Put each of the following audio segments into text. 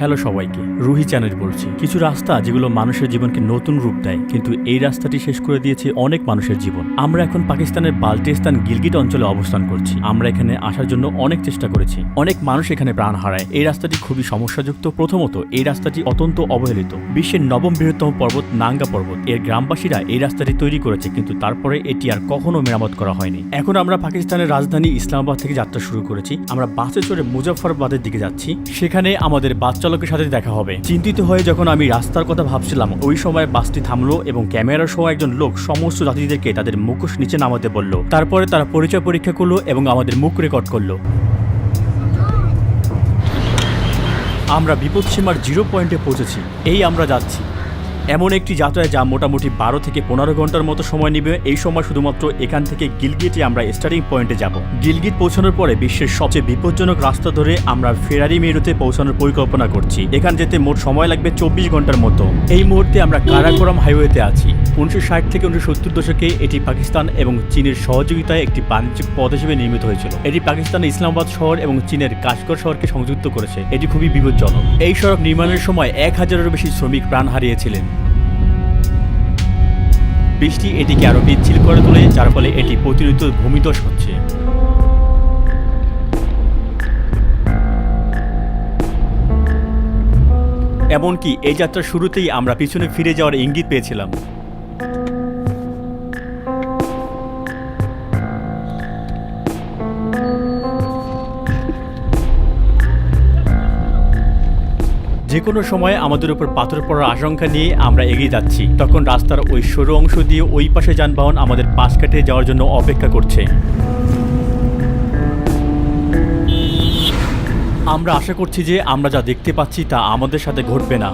Hello সবাইকে, Ruhi channel বলছি। কিছু রাস্তা যেগুলো মানুষের জীবনকে নতুন রূপ দেয়, কিন্তু এই রাস্তাটি শেষ করে দিয়েছে অনেক মানুষের জীবন। আমরা এখন পাকিস্তানের বাল্টিস্তান গিলগিট অঞ্চলে অবস্থান করছি। আমরা এখানে আসার জন্য অনেক চেষ্টা করেছি, অনেক মানুষ এখানে প্রাণ হারায়। এই রাস্তাটি খুবই সমস্যাযুক্ত। প্রথমত, এই রাস্তাটি অত্যন্ত অবহেলিত। বিশ্বের নবম বৃহত্তম পর্বত নাঙ্গা পর্বত, এর গ্রামবাসীরা এই রাস্তাটি তৈরি করেছে, কিন্তু তারপরে এটি আর কখনো মেরামত করা হয়নি। এখন আমরা পাকিস্তানের রাজধানী ইসলামাবাদ থেকে যাত্রা শুরু করেছি। আমরা বাসে চড়ে মুজাফফরাবাদের দিকে যাচ্ছি। সেখানে আমাদের বাস চালকের সাথে দেখা হবে। চিন্তিত হয়ে যখন আমি রাস্তার কথা ভাবছিলাম, ওই সময় বাসটি থামলো এবং ক্যামেরার সহ একজন লোক সমস্ত যাত্রীদেরকে তাদের মুখোশ নিচে নামাতে বলল। তারপরে তারা পরিচয় পরীক্ষা করলো এবং আমাদের মুখ রেকর্ড করলো। আমরা বিপদসীমার 0 পয়েন্টে পৌঁছেছি। এই আমরা যাচ্ছি এমন একটি যাত্রায় যা মোটামুটি 12 থেকে 15 ঘন্টার মতো সময় নেবে। এই সময় শুধুমাত্র এখান থেকে গিলগিটে আমরা স্টার্টিং পয়েন্টে যাব। গিলগিট পৌঁছানোর পরে বিশ্বের সবচেয়ে বিপজ্জনক রাস্তা ধরে আমরা ফেরারি মেরুতে পৌঁছানোর পরিকল্পনা করছি। এখান যেতে মোট সময় লাগবে 24 ঘন্টার মতো। এই মুহূর্তে আমরা কারাকোরাম হাইওয়েতে আছি। 1960 থেকে 1970 দশকে এটি পাকিস্তান এবং চীনের সহযোগিতায় একটি বাণিজ্যিক পথ হিসেবে নির্মিত হয়েছিল। এটি পাকিস্তানের ইসলামাবাদ শহর এবং চীনের কাশগড় শহরকে সংযুক্ত করেছে। এটি খুবই বিপজ্জনক। এই সড়ক নির্মাণের সময় 1000-এরও বেশি শ্রমিক প্রাণ হারিয়েছিলেন। বৃষ্টি এটিকে আরো পিচ্ছিল করে তোলে, যার ফলে এটি প্রতিনিয়ত ভূমিধস হচ্ছে। এমনকি এই যাত্রার শুরুতেই আমরা পিছনে ফিরে যাওয়ার ইঙ্গিত পেয়েছিলাম। যে কোনো সময় আমাদের উপর পাথর পড়ার আশঙ্কা নিয়ে আমরা এগিয়ে যাচ্ছি। তখন রাস্তার ওই সরু অংশ দিয়ে ওই পাশে যানবাহন আমাদের পাশ কাটে যাওয়ার জন্য অপেক্ষা করছে। আমরা আশা করছি যে আমরা যা দেখতে পাচ্ছি তা আমাদের সাথে ঘটবে না।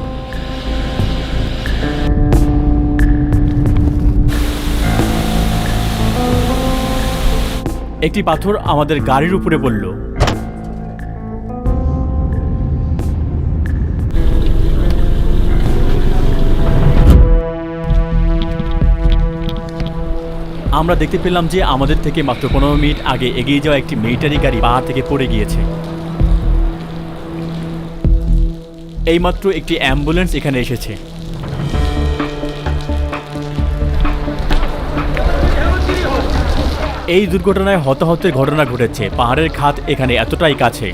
একটি পাথর আমাদের গাড়ির উপরে পড়ল। আমরা দেখতে পেলাম যে আমাদের থেকে মাত্র 15 মিনিট আগে এগিয়ে যাওয়া একটি মিলিটারি গাড়ি পাহাড় থেকে পড়ে গিয়েছে। এইমাত্র একটি অ্যাম্বুলেন্স এখানে এসেছে। এই দুর্ঘটনায় হতাহতের ঘটনা ঘটেছে। পাহাড়ের খাত এখানে এতটাই কাছে।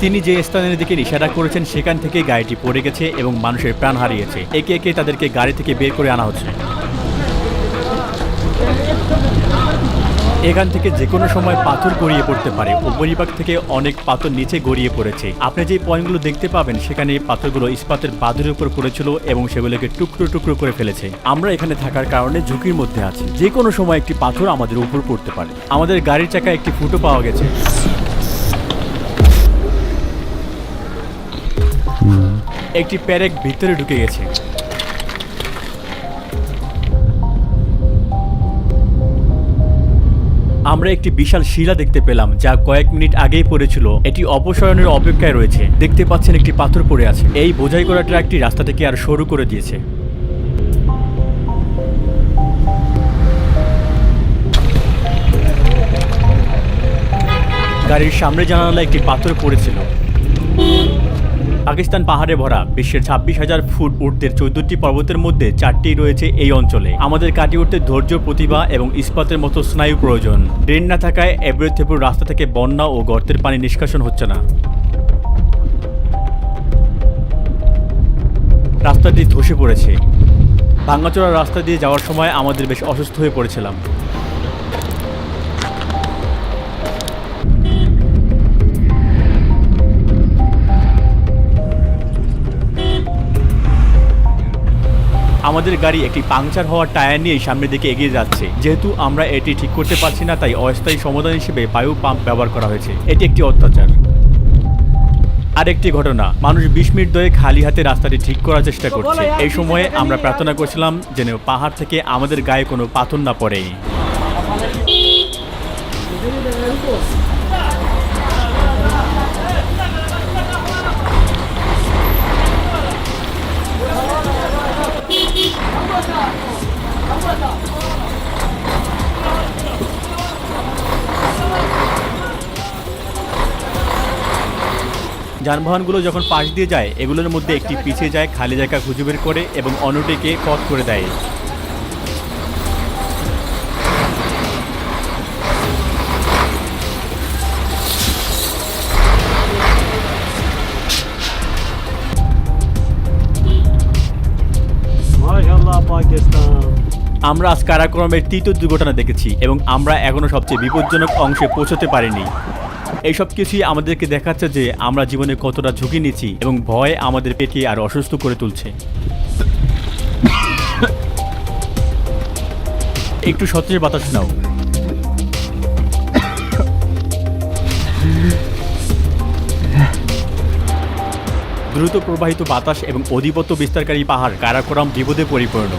তিনি যে স্থানের দিকে ইশারা করেছেন সেখান থেকে গাড়িটি পড়ে গেছে এবং মানুষের প্রাণ হারিয়েছে। একে একে তাদেরকে গাড়ি থেকে বের করে আনা হচ্ছে। এখান থেকে যে কোনো সময় পাথর গড়িয়ে পড়তে পারে। উপরিভাগ থেকে অনেক পাথর নিচে গড়িয়ে পড়েছে। আপনি যে পয়েন্টগুলো দেখতে পাবেন সেখানে পাথরগুলো ইস্পাতের বাঁধের উপর পড়েছিল এবং সেগুলোকে টুকরো টুকরো করে ফেলেছে। আমরা এখানে থাকার কারণে ঝুঁকির মধ্যে আছি। যে কোনো সময় একটি পাথর আমাদের উপর পড়তে পারে। আমাদের গাড়ির চাকায় একটি ফুটো পাওয়া গেছে। একটি প্যারেক ভিতরে ঢুকে গেছে। আমরা একটি বিশাল শিলা দেখতে পেলাম যা কয়েক মিনিট আগেই পড়েছিল। এটি অপসারণের অপেক্ষায় রয়েছে। দেখতে পাচ্ছেন একটি পাথর পড়ে আছে। এই বোঝাই করা ট্রাকটি রাস্তাটাকে আর সরু করে দিয়েছে। গাড়ির সামনে জানালায় একটি পাথর পড়েছিল। পাকিস্তান পাহাড়ে ভরা। বিশ্বের 26,000 ফুট ঊর্ধ্বের 14টি পর্বতের মধ্যে 4টি রয়েছে এই অঞ্চলে। আমাদের কাটিয়ে উঠতে ধৈর্য, প্রতিভা এবং ইস্পাতের মতো স্নায়ু প্রয়োজন। ড্রেন না থাকায় এবড়ো থেবড়ো রাস্তা থেকে বন্যা ও গর্তের পানি নিষ্কাশন হচ্ছে না। রাস্তাটি ধসে পড়েছে। ভাঙাচোরা রাস্তা দিয়ে যাওয়ার সময় আমাদের বেশ অসুস্থ হয়ে পড়েছিলাম। আমাদের গাড়ি একটি পাংচার হওয়া টায়ার নিয়ে সামনের দিকে এগিয়ে যাচ্ছে। যেহেতু আমরা এটি ঠিক করতে পারছি না, তাই অস্থায়ী সমাধান হিসেবে বায়ু পাম্প ব্যবহার করা হয়েছে। এটি একটি অত্যাচার। আরেকটি ঘটনা, মানুষ 20 মিনিট ধরে খালি হাতে রাস্তাটি ঠিক করার চেষ্টা করছে। এই সময়ে আমরা প্রার্থনা করছিলাম যেন পাহাড় থেকে আমাদের গায়ে কোনো পাথর না পড়ে। যানবাহনগুলো যখন পাশ দিয়ে যায় এগুলোর মধ্যে একটি পিছিয়ে যায়, খালি জায়গা খুঁজে বের করে এবং অন্যটিকে পথ করে দেয়। আমরা আজ কারাকোরামের তৃতীয় দুর্ঘটনা দেখেছি এবং আমরা এখনো সবচেয়ে বিপজ্জনক অংশে পৌঁছতে পারিনি। এইসব কিছুই আমাদেরকে দেখাচ্ছে যে আমরা জীবনে কতটা ঝুঁকি নিচ্ছি এবং ভয় আমাদের পেটকে আর অসুস্থ করে তুলছে। একটু সতেজ বাতাস নাও। দ্রুত প্রবাহিত বাতাস এবং অধিপত্য বিস্তারকারী পাহাড় কারাকোরাম বিপদে পরিপূর্ণ।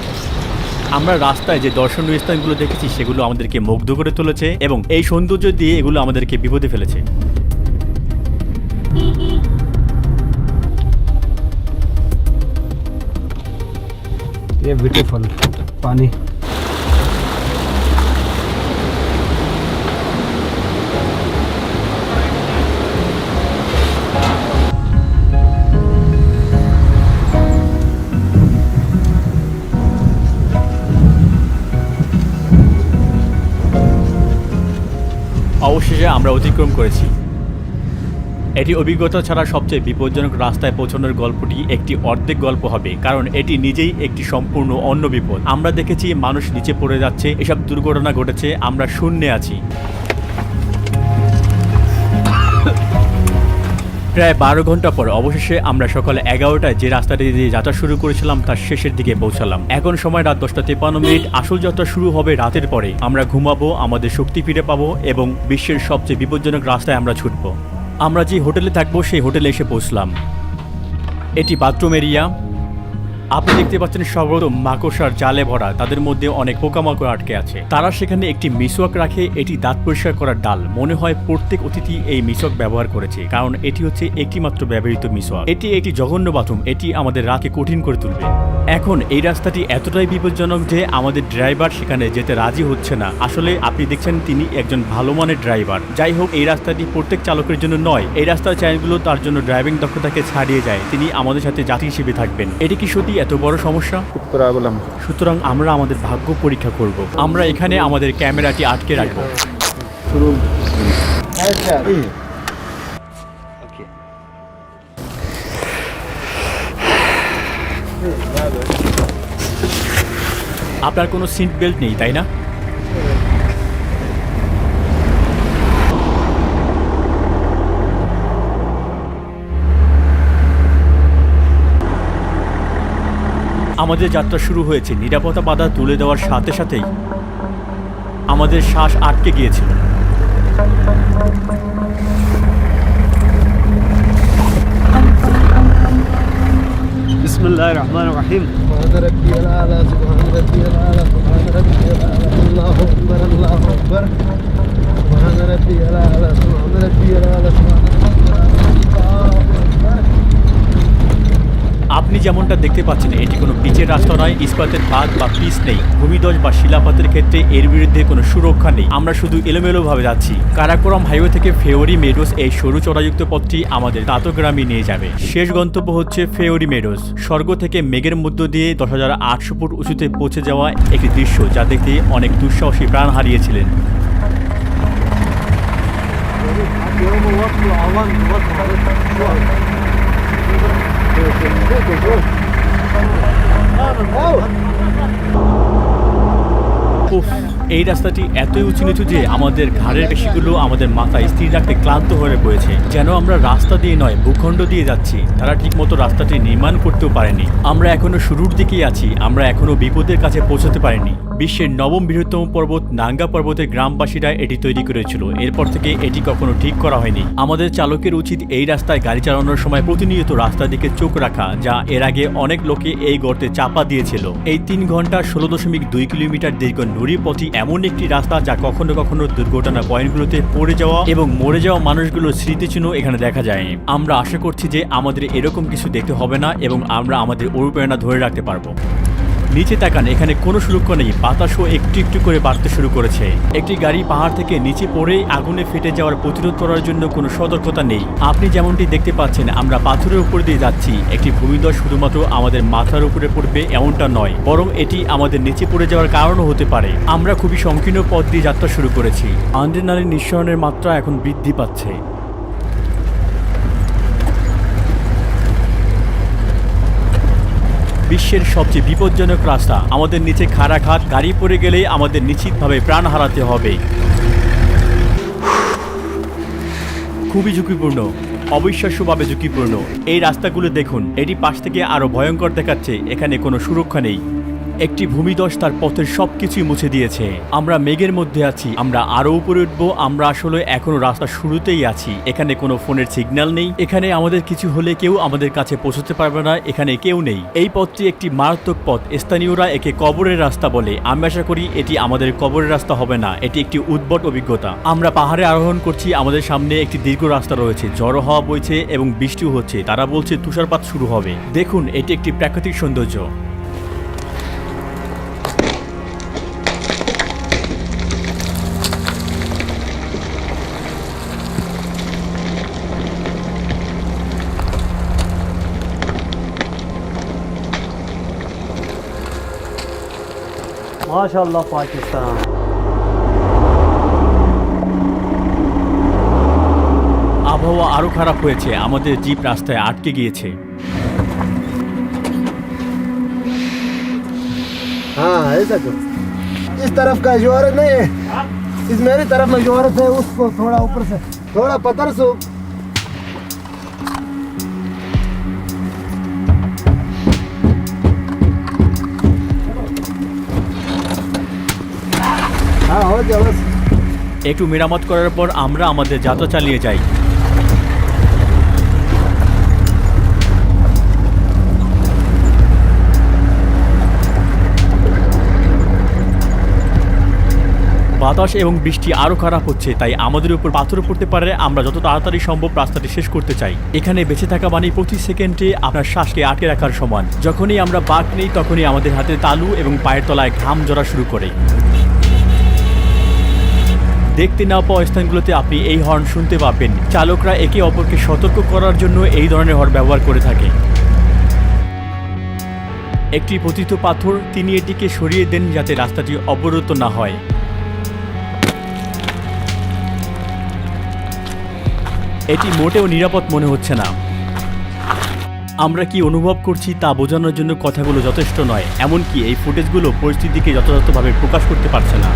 আমরা রাস্তায় যে দর্শনীয় স্থানগুলো দেখেছি সেগুলো আমাদেরকে মুগ্ধ করে তুলেছে এবং এই সৌন্দর্য দিয়ে এগুলো আমাদেরকে বিপদে ফেলেছে। ये ब्यूटीफुल पानी। অবশেষে আমরা অতিক্রম করেছি। এটি অভিজ্ঞতা ছাড়া সবচেয়ে বিপজ্জনক রাস্তায় পৌঁছানোর গল্পটি একটি অর্ধেক গল্প হবে, কারণ এটি নিজেই একটি সম্পূর্ণ অন্য বিপদ। আমরা দেখেছি মানুষ নিচে পড়ে যাচ্ছে, এসব দুর্ঘটনা ঘটেছে, আমরা শূন্যে আছি। প্রায় 12 ঘন্টা পর অবশেষে আমরা সকাল 11টায় যে রাস্তাটি দিয়ে যাত্রা শুরু করেছিলাম তার শেষের দিকে পৌঁছালাম। এখন সময় রাত 10:53। আসল যাত্রা শুরু হবে রাতের পরে। আমরা ঘুমাবো, আমাদের শক্তি ফিরে পাবো এবং বিশ্বের সবচেয়ে বিপজ্জনক রাস্তায় আমরা ছুটবো। আমরা যে হোটেলে থাকবো সেই হোটেলে এসে পৌঁছলাম। এটি বাথরুম এরিয়া। আপনি দেখতে পাচ্ছেন সর্বত মাকড়সার জালে ভরা, তাদের মধ্যে অনেক পোকামাকড় আটকে আছে। তারা সেখানে একটি মিসওয়াক রাখে, এটি দাঁত পরিষ্কার করার ডাল। মনে হয় প্রত্যেক অতিথি এই মিসওয়াক ব্যবহার করেছে, কারণ এটি হচ্ছে একটি মাত্র ব্যবহৃত মিসওয়াক। এটি একটি জঘন্য বাথরুম, এটি আমাদের রাতকে কঠিন করে তুলবে। এখন এই রাস্তাটি এতটাই বিপজ্জনক যে আমাদের ড্রাইভার সেখানে যেতে রাজি হচ্ছে না। আসলে আপনি দেখছেন তিনি একজন ভালো মানের ড্রাইভার। যাই হোক, এই রাস্তাটি প্রত্যেক চালকের জন্য নয়। এই রাস্তার চ্যানেলগুলো তার জন্য ড্রাইভিং দক্ষতাকে ছাড়িয়ে যায়। তিনি আমাদের সাথে যাত্রী হিসেবে থাকবেন। এটি কি সত্যি এত বড় সমস্যা? সুতরাং আমরা আমাদের ভাগ্য পরীক্ষা করব। আমরা এখানে আমাদের ক্যামেরাটি আটকে রাখবো। আপনার কোনো সিট বেল্ট নেই, তাই না? আমাদের যাত্রা শুরু হয়েছে। নিরাপত্তা বাধা তুলে দেওয়ার সাথে সাথেই আমাদের শ্বাস আটকে গিয়েছিল। बिस्मिल्लाहिर रहमानिर रहीम। सुभान रब्बियल आला, सुभान रब्बियल आला, सुभान रब्बियल आला, अल्लाहु अकबर, अल्लाहु अकबर। सुभान रब्बियल आला, सुभान रब्बियल आला, सुभान रब्बियल आला, अल्लाहु अकबर। আপনি যেমনটা দেখতে পাচ্ছেন এটি কোনো পিচের রাস্তা নয়, ইস্পাতের পাত বা পিচ নেই। ভূমিধস বা শিলাপাতের ক্ষেত্রে এর বিরুদ্ধে কোনো সুরক্ষা নেই। আমরা শুধু এলোমেলোভাবে যাচ্ছি। কারাকোরাম হাইওয়ে থেকে ফেওরি মেডোস এই সরু চড়াযুক্ত পথটি আমাদের তাতগ্রামে নিয়ে যাবে। শেষ গন্তব্য হচ্ছে ফেওরি মেডোস। স্বর্গ থেকে মেঘের মধ্য দিয়ে 10,800 ফুট উঁচুতে পৌঁছে যাওয়া একটি দৃশ্য যা দেখতে অনেক দুঃসাহসী প্রাণ হারিয়েছিলেন। উফ, এই রাস্তাটি এতই উঁচু নিচু যে আমাদের ঘাড়ের পেশিগুলো আমাদের মাথায় স্থির রাখতে ক্লান্ত হয়ে পড়েছে। যেন আমরা রাস্তা দিয়ে নয়, ভূখণ্ড দিয়ে যাচ্ছি। তারা ঠিকমতো রাস্তাটি নির্মাণ করতেও পারেনি। আমরা এখনো শুরুর দিকেই আছি। আমরা এখনো বিপদের কাছে পৌঁছতে পারিনি। বিশ্বের 9ম বৃহত্তম পর্বত নাঙ্গা পর্বতের গ্রামবাসীরা এটি তৈরি করেছিল। এরপর থেকে এটি কখনো ঠিক করা হয়নি। আমাদের চালকের উচিত এই রাস্তায় গাড়ি চালানোর সময় প্রতিনিয়ত রাস্তার দিকে চোখ রাখা, যা এর আগে অনেক লোকে এই গর্তে চাপা দিয়েছিল। এই 3 ঘন্টা 16.2 কিলোমিটার দীর্ঘ নুড়ি পথই এমন একটি রাস্তা যা কখনো কখনো দুর্ঘটনা পয়েন্টগুলোতে পড়ে যাওয়া এবং মরে যাওয়া মানুষগুলোর স্মৃতিচিহ্ন এখানে দেখা যায়। আমরা আশা করছি যে আমাদের এরকম কিছু দেখতে হবে না এবং আমরা আমাদের অনুপ্রেরণা ধরে রাখতে পারবো। নিচে তাকান, এখানে কোনো সুরক্ষা নেই, বাতাসও একটু একটু করে বাড়তে শুরু করেছে। একটি গাড়ি পাহাড় থেকে নিচে পড়ে আগুনে ফেটে যাওয়ার প্রতিরোধ করার জন্য কোনো সতর্কতা নেই। আপনি যেমনটি দেখতে পাচ্ছেন, আমরা পাথরের উপর দিয়ে যাচ্ছি। একটি ভূমিধস শুধুমাত্র আমাদের মাথার উপরে পড়বে এমনটা নয়, বরং এটি আমাদের নিচে পড়ে যাওয়ার কারণও হতে পারে। আমরা খুবই সংকীর্ণ পথ দিয়ে যাত্রা শুরু করেছি। আড্রেনালিন নিঃসরণের মাত্রা এখন বৃদ্ধি পাচ্ছে। বিশ্বের সবচেয়ে বিপজ্জনক রাস্তা, আমাদের নিচে খাড়া খাত, গাড়ি পড়ে গেলেই আমাদের নিশ্চিতভাবে প্রাণ হারাতে হবে। খুবই ঝুঁকিপূর্ণ, অবিশ্বাস্যভাবে ঝুঁকিপূর্ণ। এই রাস্তাগুলো দেখুন, এটি পাশ থেকে আরো ভয়ঙ্কর দেখাচ্ছে। এখানে কোনো সুরক্ষা নেই। একটি ভূমিধস তার পথের সবকিছুই মুছে দিয়েছে। আমরা মেঘের মধ্যে আছি, আমরা আরো উপরে উঠবো। আমরা আসলে এখনো রাস্তার শুরুতেই আছি। এখানে কোনো ফোনের সিগন্যাল নেই। এখানে আমাদের কিছু হলে কেউ আমাদের কাছে পৌঁছতে পারবে না। এখানে কেউ নেই। এই পথটি একটি মারাত্মক পথ। স্থানীয়রা একে কবরের রাস্তা বলে। আমি আশা করি এটি আমাদের কবরের রাস্তা হবে না। এটি একটি উদ্ভট অভিজ্ঞতা। আমরা পাহাড়ে আরোহণ করছি। আমাদের সামনে একটি দীর্ঘ রাস্তা রয়েছে। ঝড়ো হাওয়া বইছে এবং বৃষ্টিও হচ্ছে। তারা বলছে তুষারপাত শুরু হবে। দেখুন, এটি একটি প্রাকৃতিক সৌন্দর্য। माशाल्लाह पाकिस्तान। আবহাওয়া আরো খারাপ হয়েছে। আমাদের জিপ রাস্তায় আটকে গিয়েছে। हाँ ऐसा करो, इस तरफ का जोरत नहीं है, इस मेरी तरफ में जोरत है, उसको थोड़ा ऊपर से थोड़ा पत्थर से। हाँ हो जाओ बस। একটু মেরামত করার পর আমরা আমাদের যাত্রা চালিয়ে যাই। বাতাস এবং বৃষ্টি আরো খারাপ হচ্ছে, তাই আমাদের উপর পাথর পড়তে পারে। আমরা যত তাড়াতাড়ি সম্ভব রাস্তাটি শেষ করতে চাই। এখানে বেঁচে থাকা মানে প্রতি সেকেন্ডে আপনার শ্বাসকে আটকে রাখার সমান। যখনই আমরা বাঁক নেই, তখনই আমাদের হাতে তালু এবং পায়ের তলায় ঘাম ঝরা শুরু করে। দেখতে না পাওয়া স্থানগুলোতে আপনি এই হর্ন শুনতে পাবেন। চালকরা একে অপরকে সতর্ক করার জন্য এই ধরনের হর্ন ব্যবহার করে থাকে। একটি পতিত পাথর, তিনি এটিকে সরিয়ে দেন যাতে রাস্তাটি অবরুদ্ধ না হয়। এটি মোটেও নিরাপদ মনে হচ্ছে না। আমরা কি অনুভব করছি তা বোঝানোর জন্য কথাগুলো যথেষ্ট নয়। এমনকি এই ফুটেজগুলো পরিস্থিতিকে যথাযথভাবে প্রকাশ করতে পারছে না।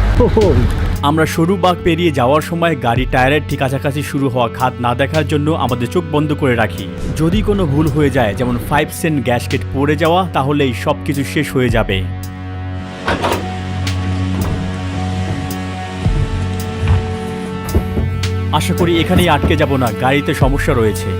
আমরা সরু বাঁক পেরিয়ে যাওয়ার সময় গাড়ি টায়ারের ঠিক কাছাকাছি শুরু হওয়া খাত না দেখার জন্য আমাদের চোখ বন্ধ করে রাখি। যদি কোনো ভুল হয়ে যায়, যেমন 5 সেন্ট গ্যাসকেট পড়ে যাওয়া, তাহলেই সব কিছু শেষ হয়ে যাবে। আশা করি এখানেই আটকে যাব না, গাড়িতে সমস্যা রয়েছে।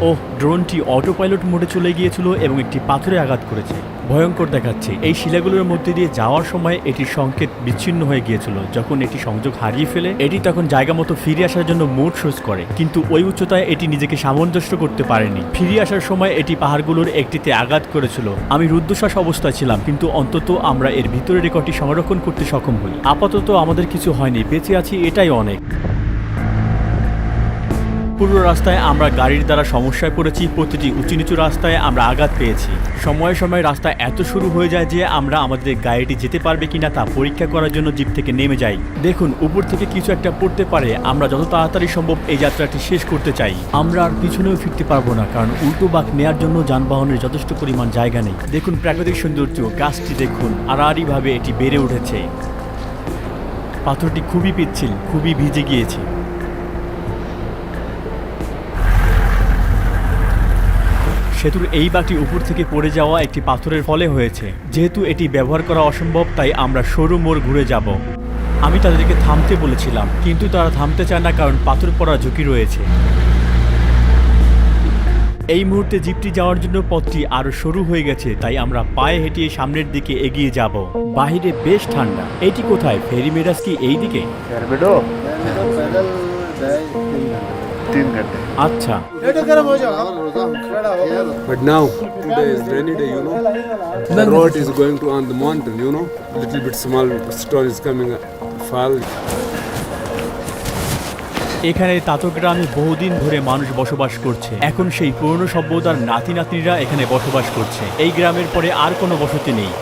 ওহ, ড্রোনটি অটো পাইলট মোডে চলে গিয়েছিল এবং একটি পাথরে আঘাত করেছে। ভয়ঙ্কর দেখাচ্ছে। এই শিলাগুলোর মধ্যে দিয়ে যাওয়ার সময় এটির সংকেত বিচ্ছিন্ন হয়ে গিয়েছিল। যখন এটি সংযোগ হারিয়ে ফেলে, এটি তখন জায়গা মতো ফিরে আসার জন্য মোড শোজ করে, কিন্তু ওই উচ্চতায় এটি নিজেকে সামঞ্জস্য করতে পারেনি। ফিরে আসার সময় এটি পাহাড়গুলোর একটিতে আঘাত করেছিল। আমি রুদ্ধশ্বাস অবস্থায় ছিলাম, কিন্তু অন্তত আমরা এর ভিতরে রেকর্ডটি সংরক্ষণ করতে সক্ষম হই। আপাতত আমাদের কিছু হয়নি, বেঁচে আছি, এটাই অনেক। পুরো রাস্তায় আমরা গাড়ির দ্বারা সমস্যায় পড়েছি। প্রতিটি উঁচু নিচু রাস্তায় আমরা আঘাত পেয়েছি। সময়ে সময়ে রাস্তা এত শুরু হয়ে যায় যে আমরা আমাদের গাড়িটি যেতে পারবে কিনা তা পরীক্ষা করার জন্য জিপ থেকে নেমে যাই। দেখুন, উপর থেকে কিছু একটা পড়তে পারে। আমরা যত তাড়াতাড়ি সম্ভব এই যাত্রাটি শেষ করতে চাই। আমরা আর পিছনেও ফিরতে পারবো না, কারণ উল্টো বাঁক নেওয়ার জন্য যানবাহনের যথেষ্ট পরিমাণ জায়গা নেই। দেখুন প্রাকৃতিক সৌন্দর্য, গাছটি দেখুন, আড়াআড়িভাবে এটি বেড়ে উঠেছে। পাথরটি খুবই পিচ্ছিল, খুবই ভিজে গিয়েছে। সেতুর এই বাঁকটি উপর থেকে পড়ে যাওয়া একটি পাথরের ফলে হয়েছে। যেহেতু এটি ব্যবহার করা অসম্ভব, তাই আমরা সরু মোড় ঘুরে যাব। আমি তাদেরকে থামতে বলেছিলাম, কিন্তু তারা থামতে চায় না, কারণ পাথর পড়ার ঝুঁকি রয়েছে। এই মুহূর্তে জিপটি যাওয়ার জন্য পথটি আরো সরু হয়ে গেছে, তাই আমরা পায়ে হেঁটে সামনের দিকে এগিয়ে যাব। বাহিরে বেশ ঠান্ডা। এটি কোথায়? ফেরি মেরাজ কি এই দিকে? पैदल जाए 3 घंटे। আচ্ছা, But now, today is rainy day, you know. The road is going to on the mountain, you know. Little bit small stone is coming, fall. এখানে তাতো গ্রামে বহুদিন ধরে মানুষ বসবাস করছে। এখন সেই পুরনো সভ্যতার নাতি নাতনিরা এখানে বসবাস করছে। এই গ্রামের পরে আর কোনো বসতি নেই।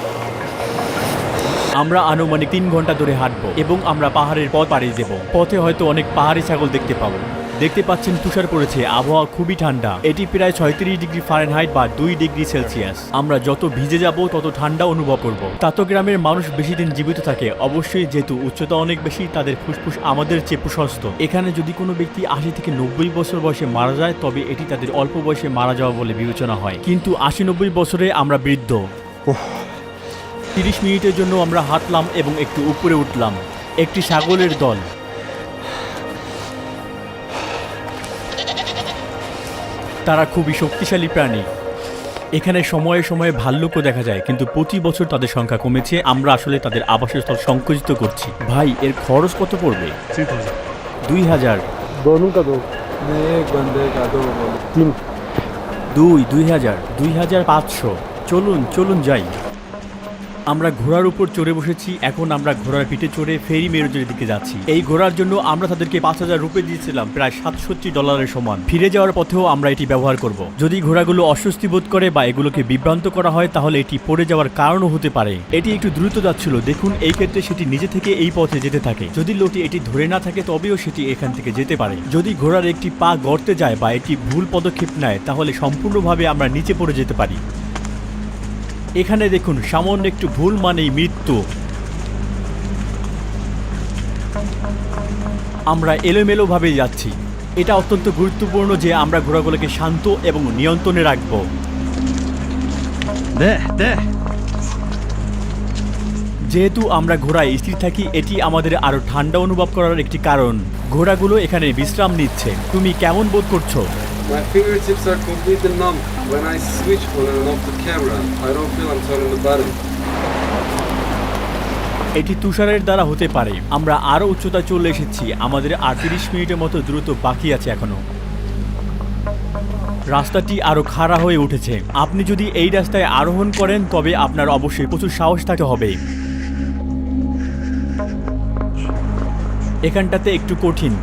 আমরা আনুমানিক 3 ঘন্টা ধরে হাঁটবো এবং আমরা পাহাড়ের পথ পাড়িয়ে দেব। পথে হয়তো অনেক পাহাড়ি ছাগল দেখতে পাবো। দেখতে পাচ্ছেন তুষার পড়েছে, আবহাওয়া খুবই ঠান্ডা। এটি প্রায় 36 ডিগ্রি ফারেনহাইট বা 2 ডিগ্রি সেলসিয়াস। আমরা যত ভিজে যাব তত ঠান্ডা অনুভব করব। তাতো গ্রামের মানুষ বেশি দিন জীবিত থাকে, অবশ্যই যেহেতু উচ্চতা অনেক বেশি, তাদের ফুসফুস আমাদের চেয়ে প্রশস্ত। এখানে যদি কোনো ব্যক্তি 80 থেকে 90 বছর বয়সে মারা যায়, তবে এটি তাদের অল্প বয়সে মারা যাওয়া বলে বিবেচনা হয়। কিন্তু 80-90 বছরে আমরা বৃদ্ধ। 30 মিনিটের জন্য আমরা হাঁটলাম এবং একটু উপরে উঠলাম। একটি ছাগলের দল। তারা খুবই শক্তিশালী প্রাণী। এখানে সময়ে সময়ে ভাল্লুকও দেখা যায়, কিন্তু প্রতি বছর তাদের সংখ্যা কমেছে। আমরা আসলে তাদের আবাসস্থল সংকুচিত করছি। ভাই, এর খরচ কত পড়বে? 2000। दोनों का दो। एक बंदे का 2 3। 2000, 2500। চলুন চলুন যাই। আমরা ঘোড়ার উপর চড়ে বসেছি। এখন আমরা ঘোড়ার পিঠে চড়ে ফেরি মেরুজের দিকে যাচ্ছি। এই ঘোড়ার জন্য আমরা তাদেরকে 5000 রুপি দিয়েছিলাম, প্রায় $67 সমান। ফিরে যাওয়ার পথেও আমরা এটি ব্যবহার করব। যদি ঘোড়াগুলো অস্বস্তি বোধ করে বা এগুলোকে বিভ্রান্ত করা হয়, তাহলে এটি পড়ে যাওয়ার কারণও হতে পারে। এটি একটু দ্রুত যাচ্ছিল, দেখুন। এই ক্ষেত্রে সেটি নিজে থেকে এই পথে যেতে থাকে। যদি লোকটি এটি ধরে না থাকে, তবেও সেটি এখান থেকে যেতে পারে। যদি ঘোড়ার একটি পা গর্তে যায় বা এটি ভুল পদক্ষেপ নেয়, তাহলে সম্পূর্ণভাবে আমরা নিচে পড়ে যেতে পারি। এখানে দেখুন, সামান্য একটু ভুল মানেই মৃত্যু। আমরা এলোমেলোভাবে যাচ্ছি। এটা অত্যন্ত গুরুত্বপূর্ণ যে আমরা ঘোড়াগুলোকে শান্ত এবং নিয়ন্ত্রণে রাখব। যেহেতু আমরা ঘোড়ায় স্থির থাকি, এটি আমাদের আরো ঠান্ডা অনুভব করার একটি কারণ। ঘোড়াগুলো এখানে বিশ্রাম নিচ্ছে। তুমি কেমন বোধ করছো? My fingertips are completely numb. When I switch on and off the camera, I don't feel I'm turning the button. এটি তুষারের দ্বারা হতে পারে। আমরা আরো উচ্চতা চলে এসেছি। আমাদের আর 30 মিনিটের মতো দ্রুত বাকি আছে এখনো। রাস্তাটি আরো খাড়া হয়ে উঠেছে। আপনি যদি এই রাস্তায় আরোহণ করেন, তবে আপনার অবশ্যই প্রচুর সাহস থাকতে হবে। এখানটাতে একটু কঠিন।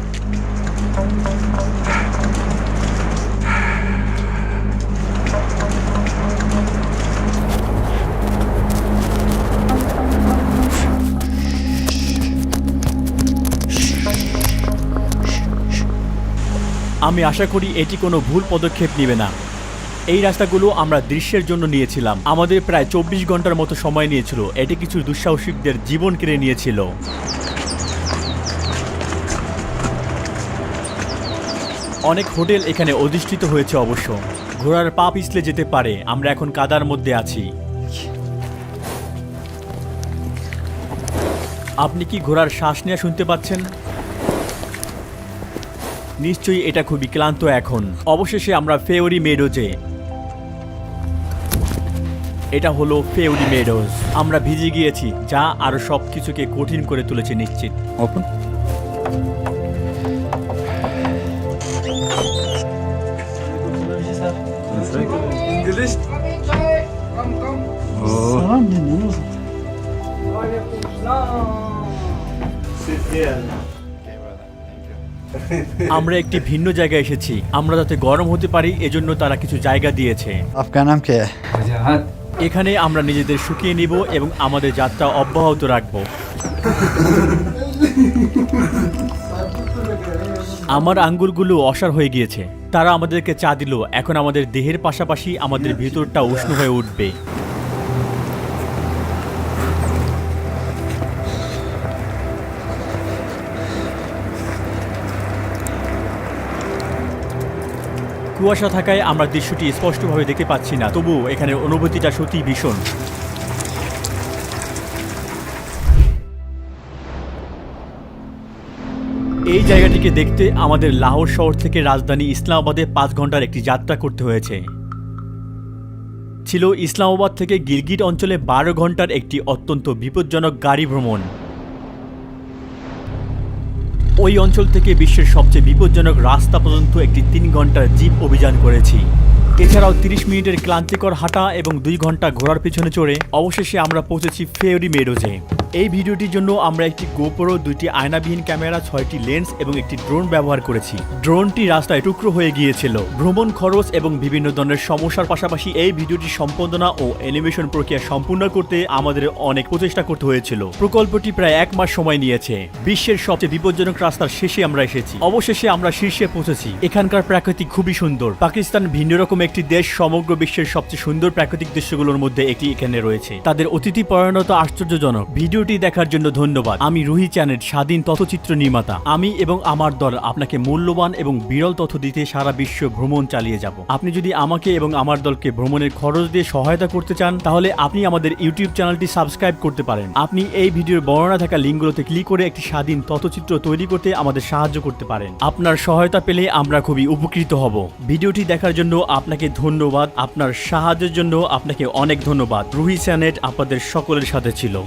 আমি আশা করি এটি কোনো ভুল পদক্ষেপ নেবে না। এই রাস্তাগুলো আমরা দৃশ্যের জন্য নিয়েছিলাম। আমাদের প্রায় 24 ঘন্টার মতো সময় নিয়েছিল। এটি কিছু দুঃসাহসিকদের জীবন কেড়ে নিয়েছিল। অনেক হোটেল এখানে অধিষ্ঠিত হয়েছে অবশ্য। ঘোড়ার পা পিছলে যেতে পারে। আমরা এখন কাদার মধ্যে আছি। আপনি কি ঘোড়ার শ্বাস নেওয়া শুনতে পাচ্ছেন? নিশ্চয়ই এটা খুবই ক্লান্ত এখন। অবশেষে আমরা ফেওরি মেডোজে। এটা হলো ফেওরি মেডোজ। আমরা ভিজে গিয়েছি, যা আরো সবকিছুকে কঠিন করে তুলেছে নিশ্চিত। ওপেন। English? আমরা একটি ভিন্ন জায়গায় এসেছি। আমরা যাতে গরম হতে পারি, এজন্য তারা কিছু জায়গা দিয়েছে। आपका नाम क्या है? এখানে আমরা নিজেদের শুকিয়ে নিব এবং আমাদের যাত্রা অব্যাহত রাখব। আমার আঙ্গুলগুলো অসাড় হয়ে গিয়েছে। তারা আমাদেরকে চা দিল। এখন আমাদের দেহের পাশাপাশি আমাদের ভিতরটা উষ্ণ হয়ে উঠবে। কুয়াশা থাকায় আমরা দৃশ্যটি স্পষ্টভাবে দেখতে পাচ্ছি না, তবুও এখানে অনুভূতিটা সত্যি ভীষণ। এই জায়গাটিকে দেখতে আমাদের লাহোর শহর থেকে রাজধানী ইসলামাবাদে 5 ঘন্টার একটি যাত্রা করতে হয়েছে। ছিল ইসলামাবাদ থেকে গিলগিট অঞ্চলে 12 ঘন্টার একটি অত্যন্ত বিপজ্জনক গাড়ি ভ্রমণ। ওই অঞ্চল থেকে বিশ্বের সবচেয়ে বিপজ্জনক রাস্তা পর্যন্ত একটি 3 ঘন্টার জিপ অভিযান করেছি। এছাড়াও 30 মিনিটের ক্লান্তিকর হাঁটা এবং 2 ঘন্টা ঘোড়ার পিছনে চড়ে অবশেষে আমরা পৌঁছেছি ফেওরি মেডোজে। এই ভিডিওটির জন্য আমরা একটি গোপ্রো, 2টি আয়নাবিহীন ক্যামেরা, 6টি লেন্স এবং একটি ড্রোন ব্যবহার করেছি। ড্রোনটি রাস্তায় টুকরো হয়ে গিয়েছিল। ভ্রমণ খরচ এবং বিভিন্ন ধরনের সমস্যার পাশাপাশি এই ভিডিওটি সম্পাদনা ও অ্যানিমেশন প্রক্রিয়া সম্পূর্ণ করতে আমাদের অনেক প্রচেষ্টা করতে হয়েছিল। প্রকল্পটি প্রায় 1 মাস সময় নিয়েছে। বিশ্বের সবচেয়ে বিপজ্জনক রাস্তার শেষে আমরা এসেছি। অবশেষে আমরা শীর্ষে পৌঁছেছি। এখানকার প্রাকৃতিক খুবই সুন্দর। পাকিস্তান ভিন্ন রকম একটি দেশ, সমগ্র বিশ্বের সবচেয়ে সুন্দর প্রাকৃতিক দৃশ্যগুলোর মধ্যে একটি এখানে রয়েছে। তাদের অতিথি পরায়ণতা আশ্চর্যজনক। ভিডিওটি দেখার জন্য ধন্যবাদ। আমি রুহি চ্যানেল, স্বাধীন তথ্যচিত্র নির্মাতা। আমি এবং আমার দল আপনাকে মূল্যবান এবং বিরল তথ্য দিতে সারা বিশ্ব ভ্রমণ চালিয়ে যাব। আপনি যদি আমাকে এবং আমার দলকে ভ্রমণের খরচ দিয়ে সহায়তা করতে চান, তাহলে আপনি আমাদের ইউটিউব চ্যানেলটি সাবস্ক্রাইব করতে পারেন। আপনি এই ভিডিওর বর্ণনা থাকা লিঙ্কগুলোতে ক্লিক করে একটি স্বাধীন তথ্যচিত্র তৈরি করতে আমাদের সাহায্য করতে পারেন। আপনার সহায়তা পেলে আমরা খুবই উপকৃত হব। ভিডিওটি দেখার জন্য আপনাকে ধন্যবাদ। আপনার সাহায্যের জন্য আপনাকে অনেক ধন্যবাদ। রুহি চ্যানেল আপনাদের সকলের সাথে ছিল।